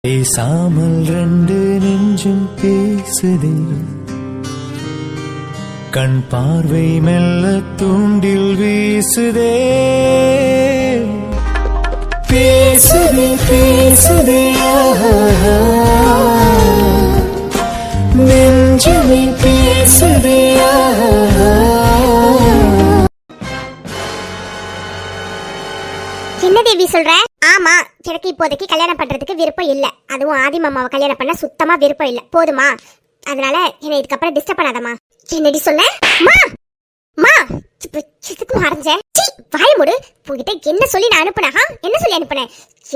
பேசாமல் ரெண்டு நெஞ்சும் பேசுதே, கண் பார்வை மெல்ல தூண்டில் வீசுதே. பேசுதே பேசுதே நெஞ்சுமே பேசுதே. என்ன தேவி சொல்ற? ஆமா, எனக்கு இப்போதைக்கு கல்யாணம் பண்றதுக்கு விருப்பம் இல்ல. அதுவும் ஆதி மாமாவை கல்யாணம் பண்ண சுத்தமா விருப்பம் இல்ல. போதுமா? அதனால என்ன இதுக்கப்புறம் டிஸ்டர்ப் பண்ணாதமா. என்னடி சொன்ன? மா மா சித்துக்கு மறைஞ்ச வாய மூடு. உங்ககிட்ட என்ன சொல்லி நான் அனுப்புனேன்? என்ன சொல்லி அனுப்புனேன்?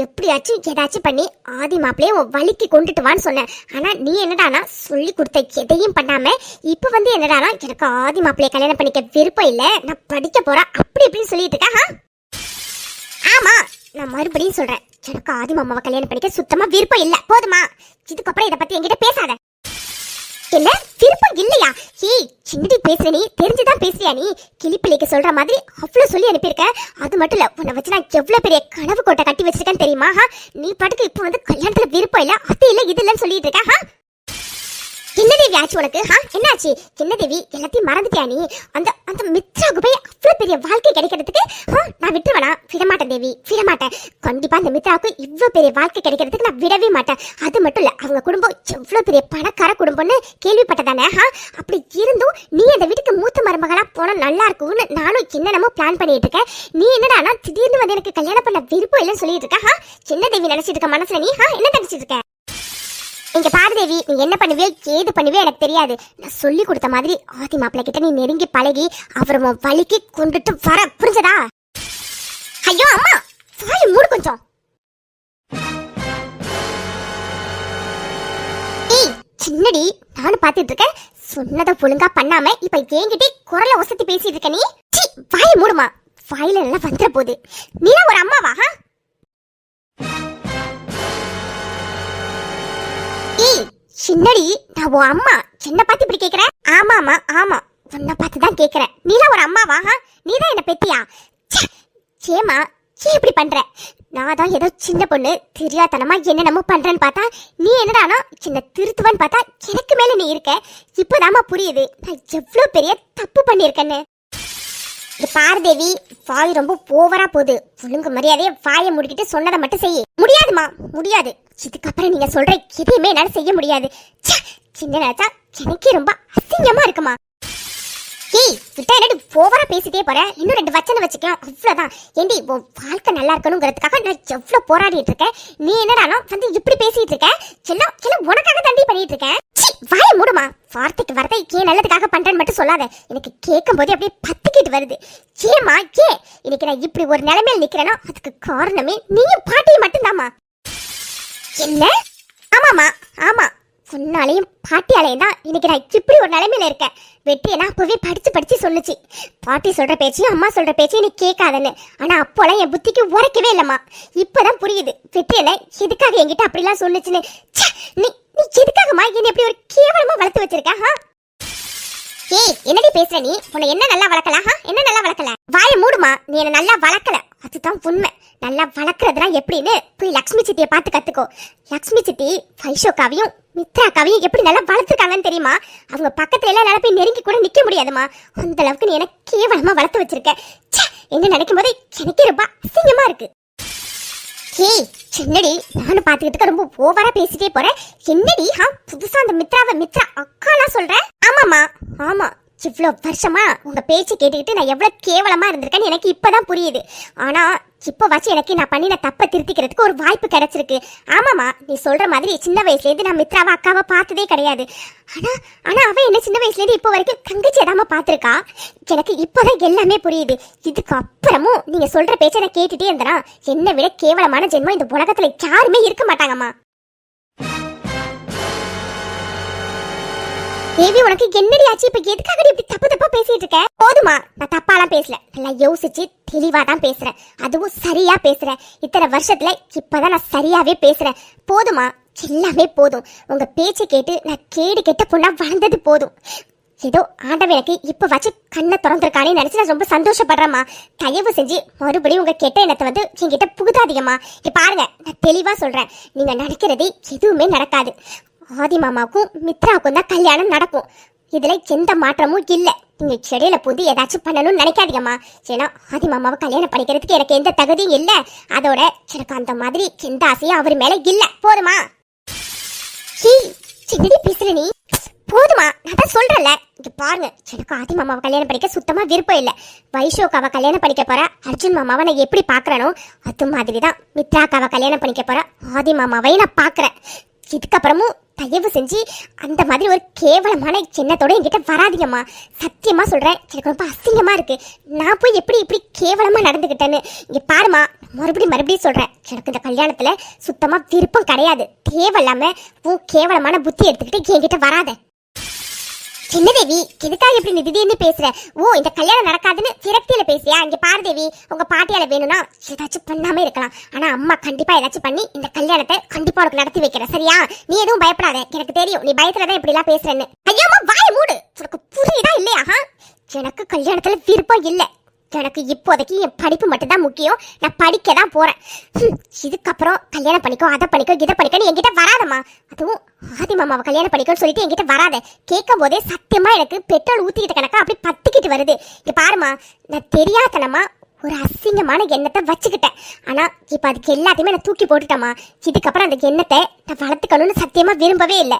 எப்படியாச்சும் ஏதாச்சும் பண்ணி ஆதி மாப்பிளையே வலிக்கு கொண்டுட்டு வான்னு சொன்னேன். ஆனா நீ என்னடானா சொல்லி கொடுத்த எதையும் பண்ணாம இப்ப வந்து என்னடானா எனக்கு ஆதி மாப்பிளைய கல்யாணம் பண்ணிக்க விருப்பம் இல்ல, நான் படிக்க போறேன் அப்படி இப்படின்னு சொல்லிட்டு இருக்க. ஆமா, நான் மறுபடியும் சொல்றேன், எனக்கு ஆதி மாமாவை கல்யாணம் பண்ணிக்க சுத்தமா விருப்பம் இல்ல. போதுமா? இதுக்கப்புறம் இதை பத்தி என்கிட்ட பேசாத. என்ன விருப்பம் இல்லையா? ஏய், சின்னடி பேசுற நீ தெரிஞ்சுதான் பேசுறியா? நீ கிளிப்பிள்ளைக்கு சொல்ற மாதிரி அவ்வளவு சொல்லி அனுப்பியிருக்க. அது மட்டும் இல்ல, உன்னை வச்சு நான் எவ்வளவு பெரிய கனவு கோட்டை கட்டி வச்சிருக்கேன்னு தெரியுமா? நீ பாட்டுக்கு இப்ப வந்து கல்யாணத்துல விருப்பம் இல்ல, அது இல்ல இது இல்லன்னு சொல்லிட்டு இருக்க. என்ன தேவி ஆச்சு உனக்கு? என்னாச்சு? என்ன தேவி எல்லாத்தையும் மறந்துட்டியா நீ? அந்த அந்த மித்ராவுக்கு போய் அவ்வளவு பெரிய வாழ்க்கை கிடைக்கிறதுக்கு நான் விட்டுருவேனா? விடமாட்டேன் தேவி, விடமாட்டேன். கண்டிப்பா அந்த மித்ராவுக்கு இவ்வளவு பெரிய வாழ்க்கை கிடைக்கிறதுக்கு நான் விடவே மாட்டேன். அது மட்டும் இல்ல, அவங்க குடும்பம் எவ்வளவு பெரிய பணக்கார குடும்பம்னு கேள்விப்பட்டதானே. அப்படி இருந்தும் நீ அந்த வீட்டுக்கு மூத்த மருமகளா போனா நல்லா இருக்கும்னு நானும் என்னென்னமோ பிளான் பண்ணிட்டு இருக்கேன். நீ என்னடா திடீர்னு வந்து எனக்கு கல்யாணம் பண்ண விருப்பம் இல்லைன்னு சொல்லிட்டு இருக்க. என்ன தேவி நினைச்சிட்டு இருக்க மனசுல? நீ என்ன நினைச்சிட்டு இருக்க? இங்க பாரு தேவி, நீ என்ன பண்ணுவே ஏது பண்ணுவே எனக்கு தெரியாது. நான் சொல்லி கொடுத்த மாதிரி ஆதி மாப்பிள்ளை கிட்ட நீ நெருங்கி பழகி அவரை வலிக்கு கொண்டுட்டு வர, புரிஞ்சதா? ஐயோ அம்மா, வாய் மூடு கொஞ்சம். ஏய் சின்னடி, நானும் பாத்துட்டு இருக்கேன். சொன்னதை ஒழுங்கா பண்ணாம இப்ப என்கிட்ட குரலை ஒசத்தி பேசிட்டு இருக்க நீ. வாய் மூடுமா, வாயில எல்லாம் வந்துட போகுது. நீனா ஒரு அம்மாவா? சின்னடி, நான் உன் அம்மா. என்ன பார்த்து இப்படி கேக்குற? ஆமா ஆமா ஆமா, உன்னை பார்த்து தான் கேக்குறேன். நீலாம் ஒரு அம்மாவா? நீ தான் என்ன பெத்தியா? சேமா, ஏன் இப்படி பண்ற? நான் தான் ஏதோ சின்ன பொண்ணு தெரியாதனமா என்னென்னமோ பண்றேன்னு பார்த்தா நீ என்னடானா சின்ன திருத்துவன்னு பார்த்தா எனக்கு மேல நீ இருக்க. இப்பதாமா புரியுது நான் எவ்வளவு பெரிய தப்பு பண்ணிருக்கேன்னு. பாரு தேவி, வாய் ரொம்ப ஓவரா போகுது. ஒழுங்கு மரியாதையே வாயை முடிக்கிட்டு சொன்னதை மட்டும் செய்ய. முடியாதுமா, முடியாது. இதுக்கப்புறம் நீங்க சொல்ற எதையுமே என்னால செய்ய முடியாது. சின்ன நினைச்சா எனக்கே ரொம்ப அசிங்கமா இருக்குமா. ஏய் விட்டா என்னடி ஓவரா பேசிட்டே போற? இன்னும் 2 வச்சனம் வச்சுக்கலாம், அவ்வளவுதான். ஏண்டி உன் வாழ்க்கை நல்லா இருக்கணுங்கிறதுக்காக நான் எவ்வளவு போராடிட்டு இருக்கேன். நீ என்னடானா வந்து இப்படி பேசிட்டு இருக்க. எல்லாம் எல்லாம் உனக்காக தண்டி பண்ணிட்டு இருக்கேன். வாய மூடுமா. வார்த்தைக்கு வார்த்தை ஏன் நல்லதுக்காக பண்றேன்னு மட்டும் சொல்லாத. எனக்கு கேட்கும் போதே அப்படியே பத்திக்கிட்டு வருது. ஏமா ஏன் இன்னைக்கு நான் இப்படி ஒரு நிலைமையில நிக்கிறேன்னா அதுக்கு காரணமே நீயும் பாட்டியும் மட்டும்தாமா. என்ன? ஆமாமா ஆமா, உன்னாலையும் பாட்டியாலையும் தான் இன்னைக்கு நான் இப்படி ஒரு நிலைமையில இருக்கேன். வெற்றியெல்லாம் அப்பவே படிச்சு சொல்லுச்சு, பாட்டி சொல்ற பேச்சையும் அம்மா சொல்ற பேச்சையும் நீ கேட்காதன்னு. ஆனா அப்போலாம் என் புத்திக்கு உரைக்கவே இல்லம்மா. இப்பதான் புரியுது வெற்றியனை எதுக்காக என்கிட்ட அப்படிலாம் சொல்லுச்சுன்னு. நீ நீ எதுக்காகமா என்னை எப்படி ஒரு கேவலமா வளர்த்து வச்சிருக்க? ஏய் என்னடி பேசுற நீ? உன்னை என்ன நல்லா வளர்க்கலாம்? என்ன நல்லா வளர்க்கல? வாயை மூடுமா. நீ என்ன நல்லா வளர்க்கல, அதுதான் உண்மை. நல்லா வளர்க்கறதுனா எப்படின்னு போய் லக்ஷ்மி சித்தியை பார்த்து கத்துக்கோ. லக்ஷ்மி சித்தி வைஷோக்காவையும் மித்ராக்காவையும் எப்படி நல்லா வளர்த்துருக்காங்கன்னு தெரியுமா? அவங்க பக்கத்துல எல்லாம் நல்லா போய் நெருங்கி கூட நிக்க முடியாதுமா. அந்த அளவுக்கு நீ எனக்கு கேவலமா வளர்த்து வச்சிருக்க. என்ன நினைக்கும் போது எனக்கே ரொம்ப அசிங்கமா இருக்கு. ஏய் சின்னடி, நானும் பாத்துக்கிட்டு ரொம்ப ஓவரா பேசிட்டே போறேன். என்னடி புதுசா அந்த மித்ரா அக்காலாம் சொல்றேன்? ஆமாமா ஆமா, இவ்வளவு வருஷமா உங்க பேச்சு கேட்டுக்கிட்டு நான் எவ்வளவு கேவலமா இருந்திருக்கேன்னு எனக்கு இப்பதான் புரியுது. ஆனா இப்ப வச்சு எனக்கு நான் பண்ணின தப்ப திருத்திக்கிறதுக்கு ஒரு வாய்ப்பு கிடைச்சிருக்கு. ஆமாமா, நீ சொல்ற மாதிரி சின்ன வயசுல இருந்து நான் மித்ராவை அக்காவை பார்த்ததே கிடையாது. ஆனா அவ என்ன சின்ன வயசுல இருந்து இப்ப வரைக்கும் தங்கச்சி எதாம பாத்திருக்கா. எனக்கு இப்பதான் எல்லாமே புரியுது. இதுக்கு அப்புறமும் நீங்க சொல்ற பேச்ச நான் கேட்டுட்டே இருந்தனா என்னை விட கேவலமான ஜென்மம் இந்த உலகத்துல யாருமே இருக்க மாட்டாங்கம்மா. தேவி உனக்கு என்னடி ஆச்சு? இப்ப எதுக்காக இப்படி தப்பா பேசிட்டு இருக்க? போதுமா, நான் தப்பாலாம் பேசல, நல்லா யோசிச்சு தெளிவா தான் பேசுறேன். அதுவும் சரியா பேசுறேன். இத்தனை வருஷத்துல இப்பதான் நான் சரியாவே பேசுறேன். போதுமா, எல்லாமே போதும். உங்க பேச்சை கேட்டு நான் கேடு கெட்ட பொண்ணா வளர்ந்தது போதும். ஏதோ ஆண்டவன் எனக்கு இப்ப வச்சு கண்ணை திறந்திருக்கானே நினைச்சு நான் ரொம்ப சந்தோஷப்படுறேம்மா. தயவு செஞ்சு மறுபடியும் உங்க கெட்ட எண்ணத்தை வந்து என்கிட்ட புகுதாதீங்கம்மா. இங்க பாருங்க, நான் தெளிவா சொல்றேன், நீங்க நினைக்கிறது எதுவுமே நடக்காது. ஆதி மாமாவுக்கும் மித்ராவுக்கும் தான் கல்யாணம் நடக்கும். இதுல எந்த மாற்றமும் இல்ல. நீங்க செடியில பூந்து ஏதாச்சும் பண்ணணும்னு நினைக்காதீங்கம்மா. ஏன்னா ஆதி மாமாவை கல்யாணம் பண்ணிக்கிறதுக்கு எனக்கு எந்த தகுதியும் இல்ல. அதோட எனக்கு அந்த மாதிரி எந்த ஆசையும் அவர் மேல இல்ல. போதுமா? சின்னடி பேசுற நீ, போதுமா? நான் தான் சொல்றேன்ல. இங்க பாருங்க, எனக்கு ஆதி மாமாவை கல்யாணம் பண்ணிக்க சுத்தமா விருப்பம் இல்ல. வைஷோக்காவை கல்யாணம் பண்ணிக்க போற அர்ஜுன் மாமாவை நான் எப்படி பாக்குறேனோ அது மாதிரிதான் மித்ராக்காவை கல்யாணம் பண்ணிக்க போற ஆதி மாமாவை நான் பாக்குறேன். இதுக்கப்புறமும் தயவு செஞ்சு அந்த மாதிரி ஒரு கேவலமான எண்ணத்தோட என்கிட்ட வராதீங்கம்மா. சத்தியமா சொல்றேன், எனக்கு ரொம்ப அசிங்கமா இருக்கு. நான் போய் எப்படி இப்படி கேவலமா நடந்துகிட்டேன்னு. இங்க பாருமா, மறுபடியும் சொல்றேன், எனக்கு இந்த கல்யாணத்துல சுத்தமா விருப்பம் கிடையாது. தேவையில்லாம உன் கேவலமான புத்தி எடுத்துக்கிட்டு என்கிட்ட வராத. சின்ன தேவி, எதுக்காக இப்படி நீ திடீர்னு பேசுற? ஓ, இந்த கல்யாணம் நடக்காதுன்னு விரக்தியில பேசியா? இங்க பாரு தேவி, உங்க பாட்டியால வேணும்னா ஏதாச்சும் பண்ணாம இருக்கலாம். ஆனா அம்மா கண்டிப்பா ஏதாச்சும் பண்ணி இந்த கல்யாணத்தை கண்டிப்பா உனக்கு நடத்தி வைக்கிறேன், சரியா? நீ எதுவும் பயப்படாத. எனக்கு தெரியும் நீ பயத்துலதான் இப்படி எல்லாம் பேசுறேன்னு. ஐயோமா, வாய மூடு. உனக்கு புரியுதா இல்லையா? எனக்கு கல்யாணத்துல விருப்பம் இல்ல. எனக்கு இப்போதைக்கு என் படிப்பு மட்டும் தான் முக்கியம். நான் படிக்க தான் போறேன். இதுக்கப்புறம் கல்யாணம் பண்ணிக்கோ, அதை பண்ணிக்கோ, இதை பண்ணிக்கோன்னு என்கிட்ட வராதம்மா. அதுவும் ஆதி மாமாவை கல்யாணம் பண்ணிக்கோன்னு சொல்லிட்டு என்கிட்ட வராத. கேட்கும் போதே சத்தியமா எனக்கு பெட்ரோல் ஊத்திக்கிட்ட கணக்கா அப்படி பத்திக்கிட்டு வருது. இங்க பாருமா, நான் தெரியாதனமா ஒரு அசிங்கமான எண்ணத்தை வச்சுக்கிட்டேன். ஆனா இப்ப அதுக்கு எல்லாத்தையுமே நான் தூக்கி போட்டுட்டேம்மா. இதுக்கப்புறம் அந்த எண்ணத்தை நான் வளர்த்துக்கணும்னு சத்தியமா விரும்பவே இல்லை.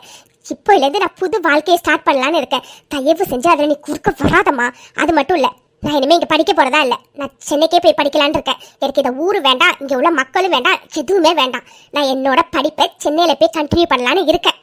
இப்போ இருந்து நான் புது வாழ்க்கையை ஸ்டார்ட் பண்ணலான்னு இருக்கேன். தயவு செஞ்சு அதில் நீ குறுக்க வராதம்மா. அது மட்டும் இல்லை, நான் இனிமே இங்க படிக்க போறதா இல்ல. நான் சென்னைக்கே போய் படிக்கலான்னு இருக்கேன். எனக்கு இந்த ஊரு வேண்டாம், இங்க உள்ள மக்களும் வேண்டாம், எதுவுமே வேண்டாம். நான் என்னோட படிப்பை சென்னையில போய் கண்டினியூ பண்ணலான்னு இருக்கேன்.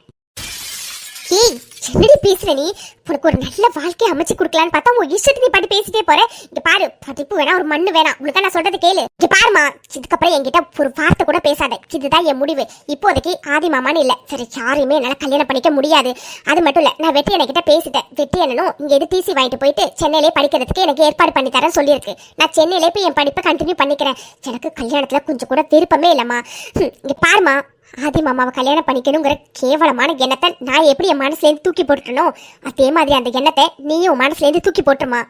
ஏய், என்னடி பேசுற நீ? உனக்கு ஒரு நல்ல வாழ்க்கையை அமைச்சு கொடுக்கலான்னு பார்த்தா உன் இஷ்டத்துக்கு நீ பாட்டு பேசிட்டே போற. இங்க பாரு, படிப்பு வேணா, ஒரு மண்ணு வேணாம். உனக்கு நான் சொல்றது கேளு. இங்க பாருமா, இதுக்கப்புறம் என்கிட்ட ஒரு வார்த்தை கூட பேசாத. இதுதான் என் முடிவு. இப்போதைக்கு ஆதி மாமான்னு இல்ல, சரி, யாரையுமே என்னால கல்யாணம் பண்ணிக்க முடியாது. அது மட்டும் இல்ல, நான் வெட்டி என்கிட்ட பேசிட்டேன். வெட்டி என்னனும் இங்க எது டிசி வாங்கிட்டு போயிட்டு சென்னையிலே படிக்கிறதுக்கு எனக்கு ஏற்பாடு பண்ணி தரேன்னு சொல்லியிருக்கு. நான் சென்னையிலே போய் என் படிப்பை கண்டினியூ பண்ணிக்கிறேன். எனக்கு கல்யாணத்துல கொஞ்சம் கூட விருப்பமே இல்லம்மா. இங்க பாருமா, ஆதி மாமாவை கல்யாணம் பண்ணிக்கணுங்கிற கேவலமான எண்ணத்தை நான் எப்படி என் மனசுலேருந்து தூக்கி போட்டுட்டனோ அதே மாதிரி அந்த எண்ணத்தை நீயும் மனசுலேருந்து தூக்கி போட்டுருமா.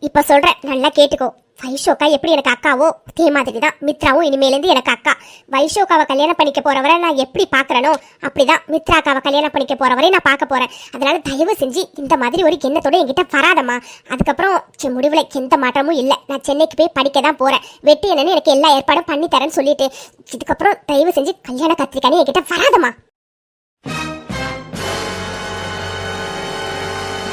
இப்போ சொல்கிறேன், நல்லா கேட்டுக்கோ. வைஷோக்கா எப்படி எனக்கு அக்காவோ அதே மாதிரி தான் மித்ராவும் இனிமேலேருந்து எனக்கு அக்கா. வைஷோக்காவை கல்யாணம் பண்ணிக்க போறவரை நான் எப்படி பார்க்குறனோ அப்படிதான் மித்ராக்காவை கல்யாணம் பண்ணிக்க போறவரை நான் பார்க்க போறேன். அதனால தயவு செஞ்சு இந்த மாதிரி ஒரு எண்ணத்தோட என்கிட்ட வராதம்மா. அதுக்கப்புறம் முடிவில் எந்த மாற்றமும் இல்லை. நான் சென்னைக்கு போய் படிக்க தான் போறேன். வெட்டி என்னன்னு எனக்கு எல்லா ஏற்பாடும் பண்ணி தரேன்னு சொல்லிட்டு இதுக்கப்புறம் தயவு செஞ்சு கல்யாண கத்திரிக்கானே என்கிட்ட வராதம்மா.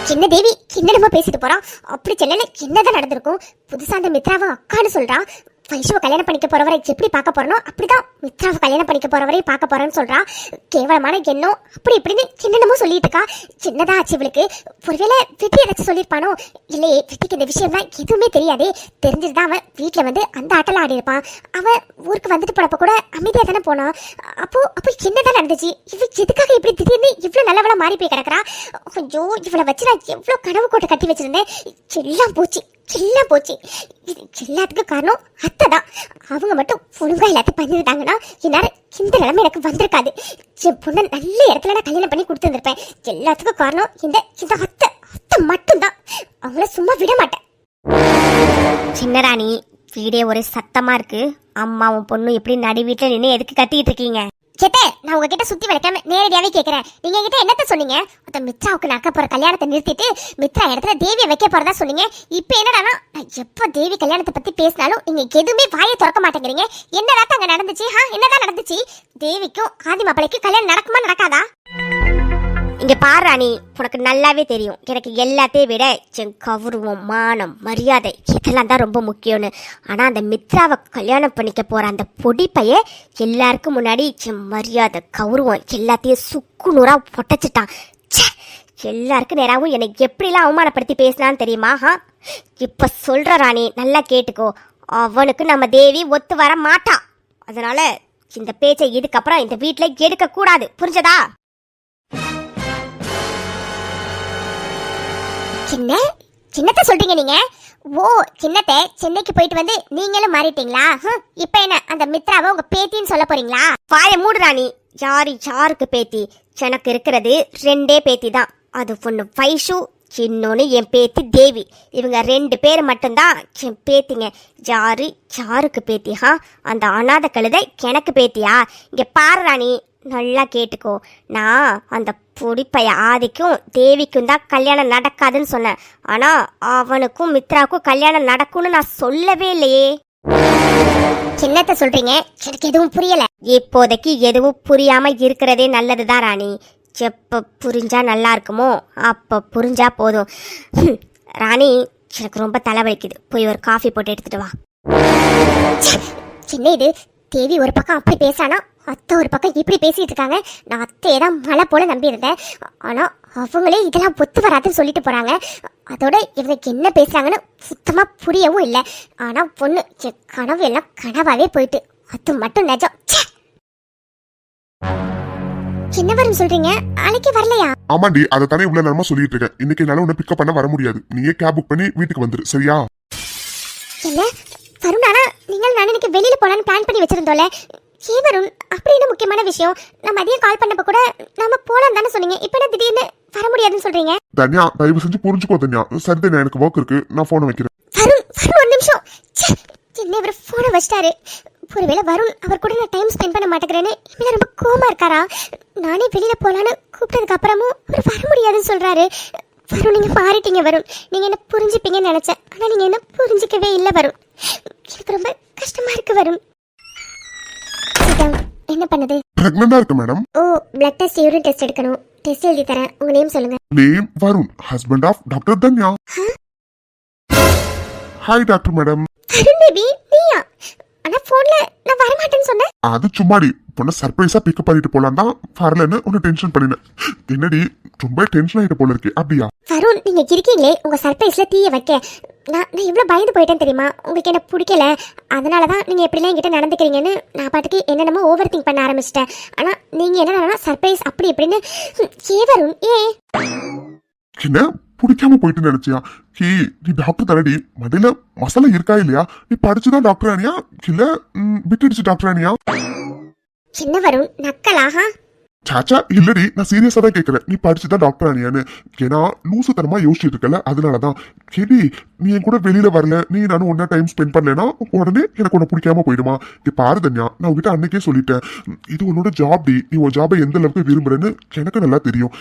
சின்ன தேவி என்னென்னமோ பேசிட்டு போறான். அப்படி சென்னையில என்னதான் நடந்திருக்கும்? புதுசா அந்த மித்ராவை அக்கான்னு சொல்றான். வைஷுவை கல்யாணம் பண்ணிக்க போறவரை எப்படி பார்க்க போறனோ அப்படிதான் மித்ராவை கல்யாணம் பண்ணிக்க போறவரை பார்க்க போறேன்னு சொல்றா. கேவலமான எண்ணம் அப்படி இப்படின்னு என்னென்னமோ சொல்லிட்டு இருக்கா. சின்னதா ஆச்சு இவளுக்கு. ஒருவேளை வெட்டி ஏதாச்சும் சொல்லியிருப்பானோ? இல்லையே, வெட்டிக்கு இந்த விஷயம்லாம் எதுவுமே தெரியாதே. தெரிஞ்சிருந்தா அவன் வீட்டுல வந்து அந்த ஆட்டெல்லாம் ஆடி இருப்பான். அவன் ஊருக்கு வந்துட்டு போனப்ப கூட அமைதியா தானே போனான். அப்போ என்னதான் நடந்துச்சு? இவ எதுக்காக இப்படி திடீர்னு இவ்வளவு நல்லவளா மாறி போய் கிடக்குறா? ஐயோ, இவளை வச்சு நான் எவ்வளவு கனவு கோட்டை கட்டி வச்சிருந்தேன். எல்லாம் போச்சு, எல்லாம் போச்சு. இது எல்லாத்துக்கும் காரணம் அத்தை தான். அவங்க மட்டும் ஒழுங்கா எல்லாத்தையும் பண்ணிருந்தாங்கன்னா இந்நேரம் இந்த நிலைமை எனக்கு வந்திருக்காது. என் பொண்ணை நல்ல இடத்துல நான் கல்யாணம் பண்ணி கொடுத்துருந்துருப்பேன். எல்லாத்துக்கும் காரணம் இந்த அத்தை மட்டும்தான். அவங்கள சும்மா விட மாட்டேன். சின்னராணி, வீடே ஒரே சத்தமா இருக்கு. அம்மாவும் பொண்ணும் எப்படி நடு வீட்டுல நின்று எதுக்கு கத்திட்டு இருக்கீங்க? சேத்தே, நான் உங்ககிட்ட சுத்தி வளைக்காம நேரடியாவே கேக்குறேன். நீங்க என்கிட்ட என்னத்த சொன்னீங்க? மித்ராவுக்கு நடக்க போற கல்யாணத்தை நிறுத்திட்டு மித்ரா இடத்துல தேவியை வைக்க போறதா சொன்னீங்க. இப்ப என்னடா, நான் எப்ப தேவி கல்யாணத்தை பத்தி பேசினாலும் நீங்க எதுவுமே வாயை திறக்க மாட்டேங்கிறீங்க. என்னதான் அங்க நடந்துச்சு? என்னதான் நடந்துச்சு? தேவிக்கும் ஆதி மாப்பிளைக்கும் கல்யாணம் நடக்குமா நடக்காதா? இங்க பாரு ராணி, உனக்கு நல்லாவே தெரியும் எனக்கு எல்லாத்தையும் விட என் கௌரவம், மானம், மரியாதை இதெல்லாம் தான் ரொம்ப முக்கியம்னு. ஆனா அந்த மித்ராவை கல்யாணம் பண்ணிக்க போற அந்த பொடி பைய எல்லாருக்கும் முன்னாடி என் மரியாதை, கௌரவம் எல்லாத்தையும் சுக்கு நூறா பொட்டச்சிட்டான். எல்லாருக்கும் நேராவும் என்னை எப்படிலாம் அவமானப்படுத்தி பேசினான்னு தெரியுமா? இப்ப சொல்ற ராணி, நல்லா கேட்டுக்கோ. அவனுக்கு நம்ம தேவி ஒத்து வர மாட்டா. அதனால இந்த பேச்சை இதுக்கப்புறம் இந்த வீட்டுல எடுக்க கூடாது, புரிஞ்சதா? சின்னத்தை சொல்றீங்க நீங்க? ஓ, சின்னத்தை சென்னைக்கு போயிட்டு வந்து நீங்களும் மாறிட்டீங்களா? இப்ப என்ன அந்த மித்ராவை உங்க பேத்தின்னு சொல்ல போறீங்களா? வாய மூடு ராணி. யாருக்கு பேத்தி? எனக்கு இருக்கிறது 2 பேத்தி தான். அது ஒண்ணு வைஷு, இன்னொன்னு என் பேத்தி தேவி. இவங்க 2 பேர் மட்டும்தான் என் பேத்திங்க. யாருக்கு பேத்தியா? அந்த அனாதை கழுதை எனக்கு பேத்தியா? இங்க பாரு ராணி, நல்லா கேட்டுக்கோ. நான் அந்த பொடிப்பைய ஆதிக்கும் தேவிக்கும் தான் கல்யாணம் நடக்காதுன்னு சொன்னேன். ஆனா அவனுக்கும் மித்ராவுக்கும் கல்யாணம் நடக்கும்னு நான் சொல்லவே இல்லையே. என்னத்த சொல்றீங்க? எனக்கு எதுவும் புரியல. இப்போதைக்கு எதுவும் புரியாம இருக்கிறதே நல்லதுதான் ராணி. எப்ப புரிஞ்சா நல்லா இருக்குமோ அப்ப புரிஞ்சா போதும். ராணி, எனக்கு ரொம்ப தலைவலிக்குது. போய் ஒரு காஃபி போட்டு எடுத்துட்டு வா. என்ன இது? தேவி ஒரு பக்கம் அப்படி பேசானா, அத்தை ஒரு பக்கம் இப்படி பேசிட்டு இருக்காங்க. நான் அத்தையை தான் மழை போல நம்பியிருந்தேன். ஆனா அவங்களே இதெல்லாம் ஒத்து வராதுன்னு சொல்லிட்டு போறாங்க. அதோட இவங்களுக்கு என்ன பேசுறாங்கன்னு சுத்தமா புரியவும் இல்லை. ஆனா பொண்ணு என் கனவு எல்லாம் கனவாவே போயிட்டு, அது மட்டும் நிஜம். என்ன வரும் சொல்றீங்க? நாளைக்கு வரலையா? ஆமாண்டி, அதை தானே இவ்வளவு நேரமா சொல்லிட்டு இருக்கேன். இன்னைக்கு என்னால உன்னை பிக்கப் பண்ண வர முடியாது. நீயே கேப் புக் பண்ணி வீட்டுக்கு வந்துரு, சரியா? என்ன வருணானா, நீங்கள் நான் இன்னைக்கு வெளியில போலான்னு பிளான் பண்ணி வச்சிருந்தோம்ல. ஏன் வருண், அப்படி என்ன முக்கியமான விஷயம்? நான் மதியம் கால் பண்ணப்ப கூட நம்ம போலாம் தானே சொன்னீங்க. இப்ப என்ன திடீர்னு வர முடியாதுன்னு சொல்றீங்க? தன்யா, தயவு செஞ்சு புரிஞ்சுக்கோ தன்யா. சரி தன்யா, எனக்கு ஒர்க் இருக்கு, நான் போனை வைக்கிறேன். வருண் ஒரு நிமிஷம். என்ன இவர் போனை வச்சிட்டாரு? ஒருவேளை வருண் அவர் கூட நான் டைம் ஸ்பெண்ட் பண்ண மாட்டேங்கிறேன்னு இவன் ரொம்ப கோமா இருக்காரா? நானே வெளியில போலான்னு கூப்பிட்டதுக்கு அப்புறமும் அவர் வர முடியாதுன்னு சொல்றாரு. வருண், நீங்க மாறிட்டீங்க வருண். நீங்க என்ன புரிஞ்சுப்பீங்கன்னு நினைச்சேன். ஆனா நீங்க என்ன புரிஞ்சிக்கவே இல்லை வருண். எனக்கு ரொம்ப கஷ்டமா இருக்கு வருண். என்ன பண்ணுது? பிரெக்னண்டா இருக்கு மேடம். ஓ, பிளட் டெஸ்ட், யூரின் டெஸ்ட் எடுக்கணும். டெஸ்ட் எழுதி தரேன். உங்க நேம் சொல்லுங்க. Name Varun, husband of doctor Tanya. Hi doctor madam. Varun baby, நீயா? ஆனா போன்ல நான் வர மாட்டேன்னு சொன்னேன். அது சும்மாடி பொண்ணு சர்ப்ரைஸா பிக்கப் பண்ணிட்டு போலாம் தான் வரலன்னு உன்னை டென்ஷன் பண்ணினேன். என்னடி ரொம்ப டென்ஷன் ஆயிட்ட போல இருக்கு, அப்படியா? வருண், நீங்க இருக்கீங்களே உங்க சர்ப்ரைஸ்ல தீய வைக்க. நான் இவ்வளவு பயந்து போயிட்டேன் தெரியுமா? உங்களுக்கு என்ன பிடிக்கல, அதனாலதான் நீங்க எப்படிலாம் என்கிட்ட நடந்துக்கிறீங்கன்னு நான் பாட்டுக்கு என்னென்னமோ ஓவர் திங்க் பண்ண ஆரம்பிச்சிட்டேன். ஆனா நீங்க என்ன சர்ப்ரைஸ் அப்படி இப்படின்னு. ஏ வருண், ஏ என்ன பிடிக்காம போயிட்டு நினைச்சியா? கீ, நீ டாக்டர் தானடி, மண்டையில மசாலா இருக்கா இல்லையா? நீ படிச்சுதான் டாக்டர் ஆனியா இல்ல விட்டுடுச்சு டாக்டர் ஆனியா? என்ன வருண், நக்கலாஹா? சாச்சா இல்லடி, நான் சீரியஸா தான் கேக்குறேன். நீ படிச்சுதான் டாக்டர் ஆனியான்னு. ஏன்னா லூசுத்தனமா யோசிச்சுட்டு இருக்கல, அதனாலதான். கேடி, நீ என் கூட வெளியில வரல, நீ நானும் ஒன்னா டைம் ஸ்பெண்ட் பண்ணலன்னா உடனே எனக்கு உன்னை பிடிக்காம போயிடுமா? இப்ப பாரு தன்யா, நான் உங்ககிட்ட அன்னைக்கே சொல்லிட்டேன், இது உன்னோட ஜாப் டி. நீ உன் ஜாபை எந்த அளவுக்கு விரும்புறேன்னு எனக்கு நல்லா தெரியும்.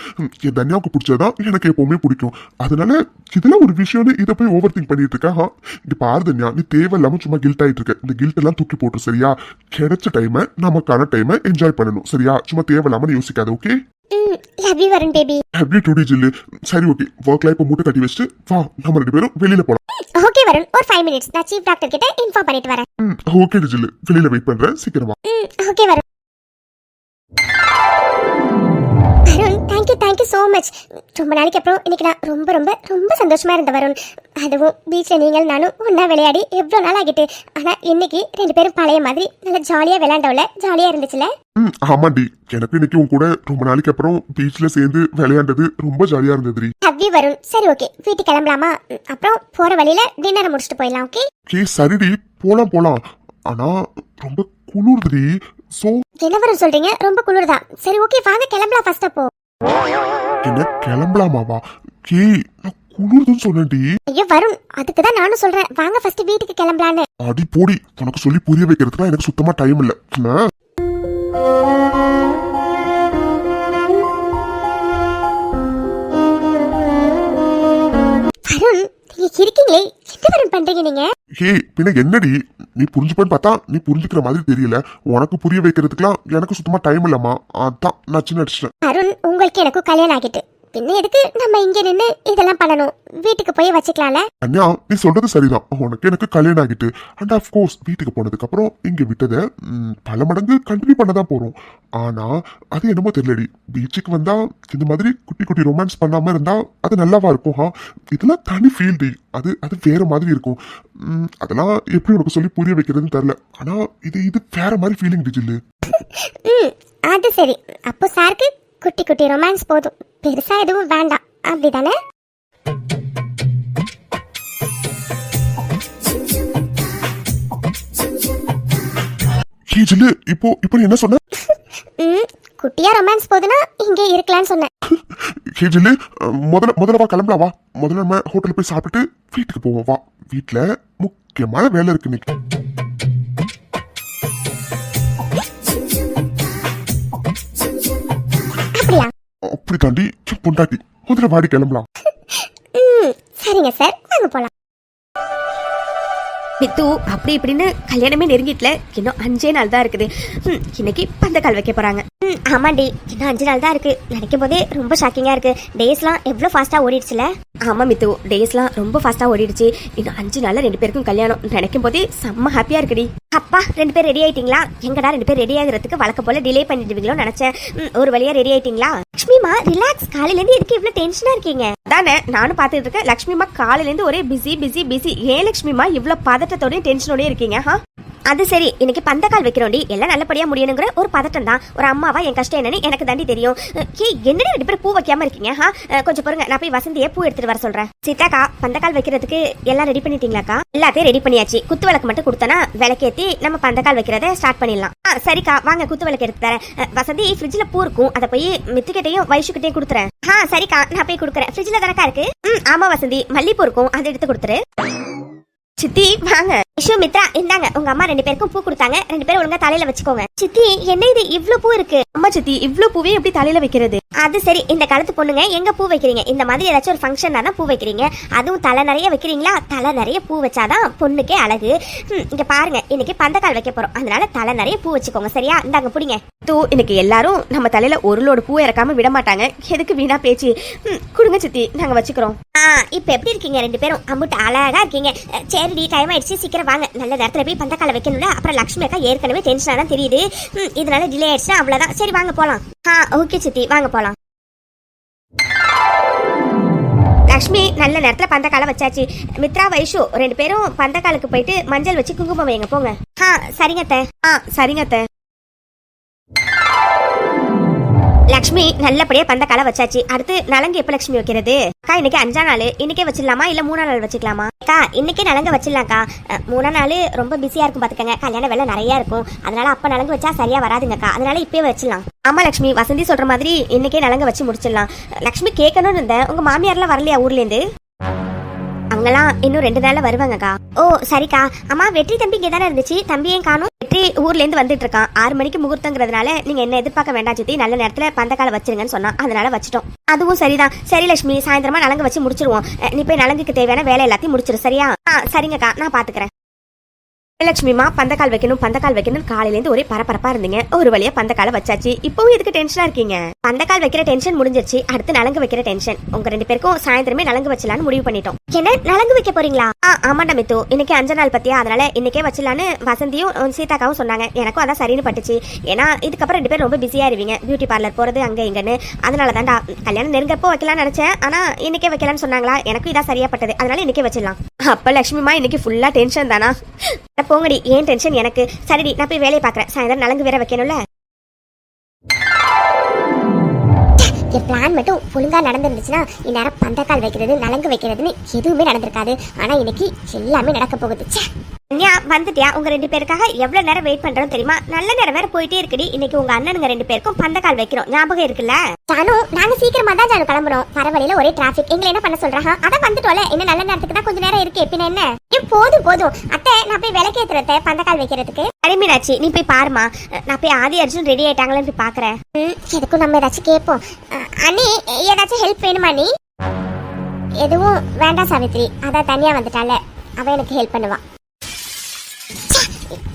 என் தன்யாவுக்கு பிடிச்சதான் எனக்கு எப்பவுமே பிடிக்கும். அதனால இதெல்லாம் ஒரு விஷயம்னு இதை போய் ஓவர் திங்க் பண்ணிட்டு இருக்கா? இங்க பாரு தன்யா, நீ தேவையில்லாம சும்மா கில்ட் ஆயிட்டு இருக்க. இந்த கில்ட் எல்லாம் தூக்கி போட்டு, சரியா? கிடைச்ச டைமை, நமக்கான டைமை என்ஜாய் பண்ணணும், சரியா? சும்மா தேவையில்லாம யோசிக்காத, okay? Love you Varun baby. Happy today ஜில்லு. சரி, ஓகே, ஒர்க்ல இப்ப மூட்டை கட்டி வச்சுட்டு வா, நம்ம 2 பேரும் வெளியில போலாம். ஓகே வருண், ஒரு 5 மினிட்ஸ் நான் சீஃப் டாக்டர் கிட்ட இன்ஃபார்ம் பண்ணிட்டு வரேன். ஓகே ஜில்லு, வெளியில வெயிட் பண்றேன், சீக்கிரமா. Okay Varun. Varun, thank you so much. ரொம்ப நாளைக்கு அப்புறம் இன்னைக்கு நான் ரொம்ப ரொம்ப ரொம்ப சந்தோஷமா இருந்தேன் வருண். அதுவும் பீச்சில் நீங்கள் நானும் ஒன்றா விளையாடி எவ்வளோ நாள் ஆகிட்டு. ஆனால் இன்னைக்கு 2 பேரும் பழைய மாதிரி நல்லா ஜாலியாக விளையாண்டவுல, ஜாலியாக இருந்துச்சுல? ஆமாண்டி, எனக்கு இன்னைக்கு உன் கூட ரொம்ப நாளைக்கு அப்புறம் பீச்ல சேர்ந்து விளையாண்டது ரொம்ப ஜாலியா இருந்ததுரி. ஹவ்வி வருண். சரி, ஓகே, வீட்டுக்கு கிளம்பலாமா? அப்புறம் போற வழியில டின்னரை முடிச்சுட்டு போயிடலாம், ஓகே? கே, சரிடி, போலாம். ஆனா ரொம்ப குளிர்துடி. சோ என்ன வருண் சொல்றீங்க? ரொம்ப குளிர்தான். சரி, ஓகே, வாங்க கிளம்பலாம் ஃபர்ஸ்ட். அப்போ என்ன கிளம்பலாமாவா? கே, நான் குளிர்துன்னு சொன்னேன்டி. ஐயோ வருண், அதுக்கு தான் நானும் சொல்றேன், வாங்க ஃபர்ஸ்ட் வீட்டுக்கு கிளம்பலான்னு. அடி போடி, உனக்கு சொல்லி புரிய வைக்கிறதுக்கு எனக்கு சுத்தமா டைம் இல்ல. வருண், நீங்க இருக்கீங்களே, என்ன வருண் பண்றீங்க நீங்க? ஹே, பின்ன என்னடி, நீ புரிஞ்சுப்பேன்னு பார்த்தா நீ புரிஞ்சுக்கிற மாதிரி தெரியல. உனக்கு புரிய வைக்கிறதுக்குலாம் எனக்கு சுத்தமா டைம் இல்லம்மா. அதான் நான் சின்ன அடிச்சிட்டேன். அருண், உங்களுக்கு எனக்கும் கல்யாணம் ஆகிட்டு, பின்ன எதுக்கு நம்ம இங்க நின்னு இதெல்லாம் பண்ணணும்? வீட்டுக்கு போய் வச்சுக்கலாம்ல? அண்ணா, நீ சொல்றது சரிதான். உனக்கு எனக்கு கல்யாணம் ஆகிட்டு, அண்ட் ஆஃப் கோர்ஸ் வீட்டுக்கு போனதுக்கு அப்புறம் இங்க விட்டதை பல மடங்கு கண்டினியூ பண்ணதான் போறோம். ஆனா அது என்னமோ தெரியலடி, பீச்சுக்கு வந்தா இந்த மாதிரி குட்டி குட்டி ரொமான்ஸ் பண்ணாம இருந்தா அது நல்லாவா இருக்கும்? இதெல்லாம் தனி ஃபீல் டி. அது வேற மாதிரி இருக்கும். அதெல்லாம் எப்படி உனக்கு சொல்லி புரிய வைக்கிறதுன்னு தெரியல. ஆனா இது வேற மாதிரி ஃபீலிங் டி ஜில்லு. அது சரி, அப்போ சாருக்கு குட்டி குட்டி ரொமான்ஸ் போதும், பெருசா எதுவும் வேண்டாம், அப்படிதானே? ஜில்லு, இப்போ நீ என்ன சொன்ன? குட்டியா ரொமான்ஸ் போதுன்னா இங்கே இருக்கலாம்னு சொன்னேன். ஹே ஜில்லு, முதல்ல வா கிளம்பலாம். வா முதல்ல நம்ம ஹோட்டல் போய் சாப்பிட்டுட்டு வீட்டுக்கு போவோம். வா, வீட்டுல முக்கியமான வேலை இருக்கு இன்னைக்கு. அப்படியா? அப்படி தாண்டி பொண்டாட்டி, முதல்ல வாடி கிளம்பலாம். சரிங்க சார், வாங்க போலாம். மித்து அப்படி இப்படின்னு கல்யாணமே நெருங்கிட்டுல இன்னும் 5 நாள் தான் இருக்குது. இன்னைக்கு பந்தக்கால் வைக்க போறாங்க. ஆமாண்டி, இன்னும் 5 நாள் தான் இருக்கு. நினைக்கும் போதே ரொம்ப ஷாக்கிங்கா இருக்கு. டேஸ்லாம் எவ்வளவு ஃபாஸ்டா ஓடிடுச்சுல. ஆமா மித்து, டேஸ்லாம் ரொம்ப ஃபாஸ்டா ஓடிடுச்சு. இன்னும் 5 நாள்ல 2 பேருக்கும் கல்யாணம். நினைக்கும் போதே செம்ம ஹாப்பியா இருக்குடி. அப்பா 2 பேர் ரெடி ஆயிட்டீங்களா? எங்கடா 2 பேர் ரெடி ஆகுறதுக்கு வழக்க போல டிலே பண்ணிடுவீங்களோ நினைச்சேன். ஒரு வழியா ரெடி ஆயிட்டீங்களா? லட்சுமிமா ரிலாக்ஸ். காலையில இருந்து எதுக்கு இவ்வளவு டென்ஷனா இருக்கீங்க? தானே நானும் பாத்துட்டு இருக்கேன். லட்சுமிமா காலையில இருந்து ஒரே பிஸி பிஸி பிஸி. ஏன் லட்சுமிமா இவ்வளவு பதட்டத்தோடய டென்ஷனோடய இருக்கீங்க? அது சரி, இன்னைக்கு பந்தக்கால் வைக்கிறோண்டி, எல்லாம் நல்லபடியா முடியணுங்கிற ஒரு பதட்டம் தான். ஒரு அம்மாவா என் கஷ்டம் என்னன்னு எனக்கு தாண்டி தெரியும். என்னடா 2 பேரும் பூ வைக்காம இருக்கீங்க? கொஞ்சம் பாருங்க, நான் போய் வசந்தியே பூ எடுத்துட்டு வர சொல்றேன். சீதாக்கா, பந்தக்கால் வைக்கிறதுக்கு எல்லாம் ரெடி பண்ணிட்டீங்களாக்கா? எல்லாத்தையும் ரெடி பண்ணியாச்சு. குத்து விளக்கு மட்டும் கொடுத்தனா விளக்கேத்தி நம்ம பந்தக்கால் வைக்கிறத ஸ்டார்ட் பண்ணிடலாம். சரிக்கா, வாங்க குத்து விளக்கு எடுத்து தரேன். வசந்தி ஃப்ரிட்ஜ்ல பூ இருக்கும், அதை போய் மித்துக்கிட்டையும் வைஷுக்கிட்டையும் கொடுத்துறேன். சரிக்கா, நான் போய் கொடுக்குறேன். ஃப்ரிட்ஜ்ல தானக்கா இருக்கு? ஆமா வசந்தி, மல்லிப்பூ இருக்கும், அதை எடுத்து கொடுத்துரு. சித்தி வாங்க. விஷு மித்ரா, இந்தாங்க உங்க அம்மா 2 பேருக்கும் பூ கொடுத்தாங்க. 2 பேரும் ஒழுங்கா தலையில வச்சுக்கோங்க. சித்தி, என்ன இது இவ்ளோ பூ இருக்கு? அம்மா சித்தி, இவ்ளோ பூவே எப்படி தலையில வைக்கிறது? அது சரி, இந்த காலத்து பொண்ணுங்க எங்க பூ வைக்கிறீங்க? இந்த மாதிரி ஏதாச்சும் ஒரு ஃபங்க்ஷன்னா தான் பூ வைக்கிறீங்க. அதுவும் தலை நிறைய வைக்கிறீங்களா? தலை நிறைய பூ வச்சாதான் பொண்ணுக்கே அழகு. இங்க பாருங்க, இன்னைக்கு பந்தக்கால் வைக்க போறோம், அதனால தலை நிறைய பூ வச்சுக்கோங்க. சரியா? இந்தாங்க புடிங்க. இன்னைக்கு எல்லாரும் நம்ம தலையில ஒரு லோடு பூ இறக்காம விட மாட்டாங்க. எதுக்கு வீணா பேச்சு? குடுங்க சித்தி, நாங்க வச்சுக்கிறோம். இப்ப எப்படி இருக்கீங்க 2 பேரும்? அம்முட்டு அழகா இருக்கீங்க. சரிடி, டைம் ஆயிடுச்சு, சீக்கிரம் வாங்க. நல்ல நேரத்துல போய் பந்தக்கால வைக்கணும்ல. அப்புறம் லட்சுமி அக்கா ஏற்கனவே டென்ஷனா தான் தெரியுது. இதனால டிலே ஆயிடுச்சுன்னா அவ்வளவுதான். சரி வாங்க போலாம். ஓகே சித்தி, வாங்க போலாம். லட்சுமி நல்ல நேரத்துல பந்தக்கால வச்சாச்சு. மித்ரா வைஷு 2 பேரும் பந்தக்காலுக்கு போயிட்டு மஞ்சள் வச்சு குங்குமம் வைங்க போங்க. சரிங்க அத்தை. சரிங்க அத்தை. லட்சுமி நல்லபடியா பந்தக்கால வச்சாச்சு. அடுத்து நலங்கு எப்ப லட்சுமி வைக்கிறது? அக்கா இன்னைக்கு 5ஆம் நாள். இன்னைக்கே வச்சிடலாமா இல்ல 3ஆம் நாள் வச்சுக்கலாமா? அக்கா இன்னைக்கே நலங்கு வச்சிடலாம்க்கா. 3ஆம் நாள் ரொம்ப பிஸியா இருக்கும் பாத்துக்கங்க. கல்யாண வேலை நிறைய இருக்கும். அதனால அப்ப நலங்கு வச்சா சரியா வராதுங்கக்கா. அதனால இப்பயே வச்சிடலாம். ஆமா லட்சுமி, வசந்தி சொல்ற மாதிரி இன்னைக்கே நலங்கு வச்சு முடிச்சிடலாம். லட்சுமி கேட்கணும்னு இருந்தேன், உங்க மாமியார்லாம் வரலையா ஊர்ல இருந்து? அவங்கலாம் இன்னும் 2 நாள்ல வருவாங்கக்கா. ஓ சரிக்கா. அம்மா வெற்றி தம்பி இங்கே தானே இருந்துச்சு, தம்பியும் காணும். வெற்றி ஊர்ல இருந்து வந்துட்டு இருக்கான். 6 மணிக்கு முகூர்த்தங்கிறதுனால நீங்க என்ன எதிர்பார்க்க வேண்டாம் சித்தி, நல்ல நேரத்துல பந்தக்கால வச்சிருங்கன்னு சொன்னா, அதனால வச்சிட்டோம். அதுவும் சரிதான். சரி லட்சுமி, சாயந்தரமா நலங்கு வச்சு முடிச்சிருவோம். நீ போய் நலங்குக்கு தேவையான வேலை எல்லாத்தையும் முடிச்சிரு. சரியா? சரிங்கக்கா, நான் பாத்துக்கிறேன். லட்சுமிமா, பந்தக்கால் வைக்கணும் காலையில இருந்து ஒரே பரபரப்பா இருந்தீங்க. ஒரு வழியா பந்தக்கால வச்சாச்சு. இப்பவும் எதுக்கு டென்ஷனா இருக்கீங்க? பந்தக்கால் வைக்கிற டென்ஷன் முடிஞ்சிருச்சு. அடுத்து நலங்கு வைக்கிற டென்ஷன். உங்க 2 பேருக்கும் சாயந்தரமே நலங்கு வச்சலான்னு முடிவு பண்ணிட்டோம். என்ன நலங்கு வைக்க போறீங்களா? ஆமாண்டா மித்து, இன்னைக்கு 5 நாள் பத்தியா, அதனால இன்னைக்கே வச்சலான்னு வசந்தியும் சீதாக்காவும் சொன்னாங்க. எனக்கும் அதான் சரின்னு பட்டுச்சு. ஏன்னா இதுக்கப்புறம் 2 பேரும் ரொம்ப பிஸியா இருவீங்க, பியூட்டி பார்லர் போறது அங்க இங்கன்னு. அதனால தான்டா கல்யாணம் நெருங்கப்போ வைக்கலாம்னு நினைச்சேன். ஆனா இன்னைக்கே வைக்கலாம்னு சொன்னாங்களா, எனக்கும் இதா சரியா பட்டது. அதனால இன்னைக்கே வச்சிடலாம். அப்ப லட்சுமிமா இன்னைக்கு ஃபுல்லா டென்ஷன் தானா? போங்கடி, ஏன் டென்ஷன் எனக்கு? சரிடி, நான் போய் வேலையை பாக்குறேன். சாயந்தரம் நலங்கு வேற வைக்கணும்ல. என் பிளான் மட்டும் ஒழுங்கா நடந்துருந்துச்சுன்னா இந்நேரம் பந்தக்கால் வைக்கிறது நலங்கு வைக்கிறதுன்னு எதுவுமே நடந்திருக்காது. ஆனா இன்னைக்கு எல்லாமே நடக்க போகுது. வந்துட்டியா? உங்க 2 பேருக்காக எவ்வளவு நேரம் வெயிட் பண்றோம் தெரியுமா? நல்ல நேரம் வேற போயிட்டே இருக்குடி. இன்னைக்கு உங்க அண்ணனுங்க 2 பேருக்கும் பந்தக்கால் வைக்கிறோம், ஞாபகம் இருக்குல்ல? ஜானு, நாங்க சீக்கிரமா தான் ஜானு கிளம்புறோம். பரவழியில ஒரே டிராபிக். எங்களை என்ன பண்ண சொல்றாங்க? அதான் வந்துட்டோல, என்ன நல்ல நேரத்துக்கு தான் கொஞ்சம் நேரம் இருக்கு. பின்ன என்ன? போதும் அத்தை, நான் போய் விளக்கேத்துறத பந்தக்கால் வைக்கிறதுக்கு. மீனாட்சி, நீ போய் பாருமா. நான் போய் ஆதி அர்ஜுன் ரெடி ஆயிட்டாங்களான்னு போய் பாக்குறேன். எதுக்கும் நம்ம ஏதாச்சும் கேட்போம். அண்ணி, ஏதாச்சும் ஹெல்ப் வேணுமா? நீ எதுவும் வேண்டாம் சாவித்ரி, அதான் தனியா வந்துட்டால, அவ எனக்கு ஹெல்ப் பண்ணுவா.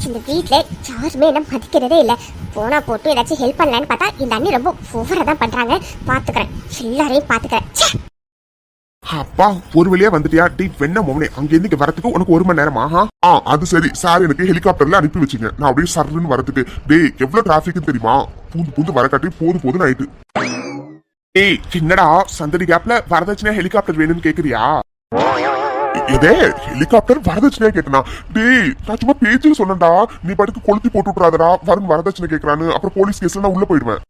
இந்த வீட்டுல யாருமே என்ன மதிக்கிறதே இல்ல. போனா போட்டு ஏதாச்சும் ஹெல்ப் பண்ணலான்னு பார்த்தா இந்த அண்ணி ரொம்ப ஓவரா தான் பண்றாங்க. பாத்துக்கிறேன், எல்லாரையும் பாத்துக்கிறேன். அப்பா, ஒரு வழியா வந்துட்டியா? டீட் வெண்ண மோனே, அங்க இருந்து வரதுக்கு உனக்கு 1 மணி நேரமா? அது சரி. சார் எனக்கு ஹெலிகாப்டர்ல அனுப்பி வச்சுங்க. நான் அப்படியே சர்ன்னு வரதுக்கு. டேய், எவ்வளவு டிராபிக் தெரியுமா? பூந்து வர காட்டி போதும் ஆயிட்டு. டேய், என்னடா சந்தடி கேப்ல வரதட்சணையா ஹெலிகாப்டர் வேணும்னு கேக்குறியா? இதே ஹெலிகாப்டர் வரதட்சணையா கேட்டனா? டேய், நான் சும்மா பேச்சுக்கு சொன்னேன்டா. நீ பாட்டுக்கு கொளுத்தி போட்டு விட்டுறாதடா. வருண் வரதட்சணை கேட்கறான்னு அப்புறம் போலீஸ் கேஸ்ல நான் உள்ள போயிடுவேன்.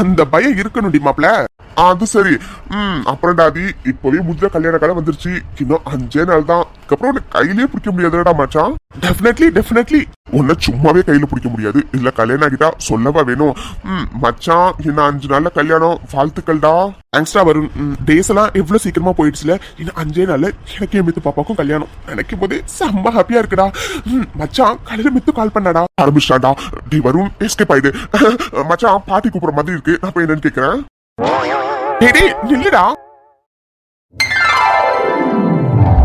அந்த பயம் இருக்கணும் டி மாப்ள. அது சரி. அப்புறம் டாதி இப்பவே முடிஞ்ச கல்யாண காலம் வந்துருச்சு. இன்னும் 5 நாள் தான். அதுக்கப்புறம் உன்னை கையிலேயே பிடிக்க முடியாதுடா மச்சான். டெஃபினெட்லி உன்னை சும்மாவே கையில பிடிக்க முடியாது. இல்ல கல்யாணம் ஆகிட்டா சொல்லவா வேணும். மச்சான் இன்னும் 5 நாள்ல கல்யாணம். வாழ்த்துக்கள்டா. தேங்க்ஸ்டா வருண். டேஸ் எல்லாம் எவ்வளவு சீக்கிரமா போயிடுச்சுல. இன்னும் 5 நாள்ல எனக்கு மித்து பாப்பாக்கும் கல்யாணம். நினைக்கும் போது செம்ம ஹாப்பியா இருக்குடா. மச்சான் காலையில மித்து கால் பண்ணாடா. ஆரம்பிச்சிட்டாடா. டி வருண் எஸ்கேப் ஆயிடு. மச்சான் பாட்டி கூப்பிடுற மாதிரி இருக்கு. நான் போய் என்னன்னு கேக்குறேன். டேய் நில்லுடா.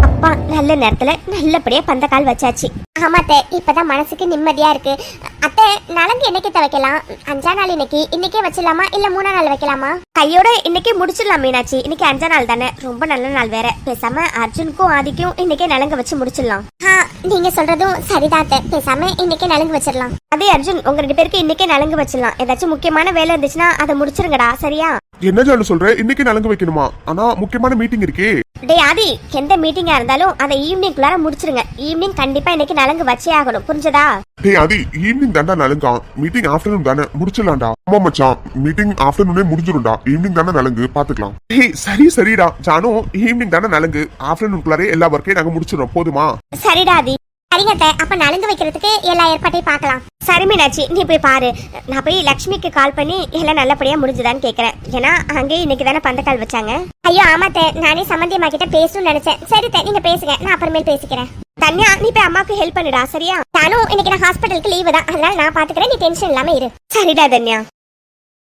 அப்பா நல்ல நேரத்துல நல்லபடியா பந்தக்கால் வச்சாச்சு. ஆமாத்தே இப்பதான் மனசுக்கு நிம்மதியா இருக்கு. அத்தை நலங்கு என்னைக்கு வைக்கலாம்? 5ஆம் நாள் இன்னைக்கே வச்சிடலாமா இல்ல 3ஆம் நாள் வைக்கலாமா? கையோட இன்னைக்கே முடிச்சிடலாம் மீனாட்சி. இன்னைக்கு 5ஆம் நாள் தானே, ரொம்ப நல்ல நாள் வேற. பேசாம அர்ஜுனுக்கும் ஆதிக்கும் இன்னைக்கே நலங்கு வச்சு முடிச்சிடலாம். நீங்க சொல்றதும் சரிதான் அத்தை. பேசாம இன்னைக்கே நலங்கு வச்சிடலாம். அதே அர்ஜுன் உங்க 2 பேருக்கு இன்னைக்கே நலங்கு வச்சிடலாம். ஏதாச்சும் முக்கியமான வேலை இருந்துச்சுன்னா அதை முடிச்சிருங்கடா. சரியா? என்ன ஜாலு சொல்ற? இன்னைக்கு நலங்கு வைக்கணுமா? ஆனா முக்கியமான மீட்டிங் இருக்கே. டே ஆதி, எந்த மீட்டிங்கா இருந்தாலும் அதை ஈவினிங்குள்ளார முடிச்சிருங்க. ஈவினிங் கண்டிப்பா இன்னைக்கு நலங்கு வச்சே ஆகணும். புரிஞ்சதா? டேய் ஆதி, ஈவினிங் தாண்டா நலங்கா. மீட்டிங் ஆஃப்டர்நூன் தானே, முடிச்சிடலாம்டா. ஆமா மச்சான், மீட்டிங் ஆஃப்டர்நூனே முடிஞ்சிரும்டா. ஈவினிங் தானே நலங்கு, பாத்துக்கலாம். டேய் சரிடா ஜானு, ஈவினிங் தானே நலங்கு. ஆஃப்டர்நூன்குள்ளாரே எல்லா ஒர்க்கையும் நாங்க முடிச்சிடறோம். போதுமா? சரிடா ஆதி. சரிங்க அத்தை, அப்ப நலங்கு வைக்கிறதுக்கு எல்லா ஏற்பாட்டையும் பார்க்கலாம். சரி மீனாட்சி, நீ போய் பாரு. நான் போய் லக்ஷ்மிக்கு கால் பண்ணி எல்லாம் நல்லபடியா முடிஞ்சுதான்னு கேக்குறேன். ஏன்னா அங்கே இன்னைக்கு தானே பந்தக்கால் வச்சாங்க. ஐயோ ஆமாத்தே, நானே சம்மந்தியம்மா கிட்ட பேசணும்னு நினைச்சேன். சரி நீங்க பேசுங்க, நான் அப்புறமேல் பேசிக்கிறேன். தன்யா, நீ போய் அம்மாவுக்கு ஹெல்ப் பண்ணுடா. சரியா? நானும் இன்னைக்கு நான் ஹாஸ்பிட்டலுக்கு லீவு தான், அதனால நான் பாத்துக்கிறேன். நீ டென்ஷன் இல்லாம இரு. சரிடா தன்யா.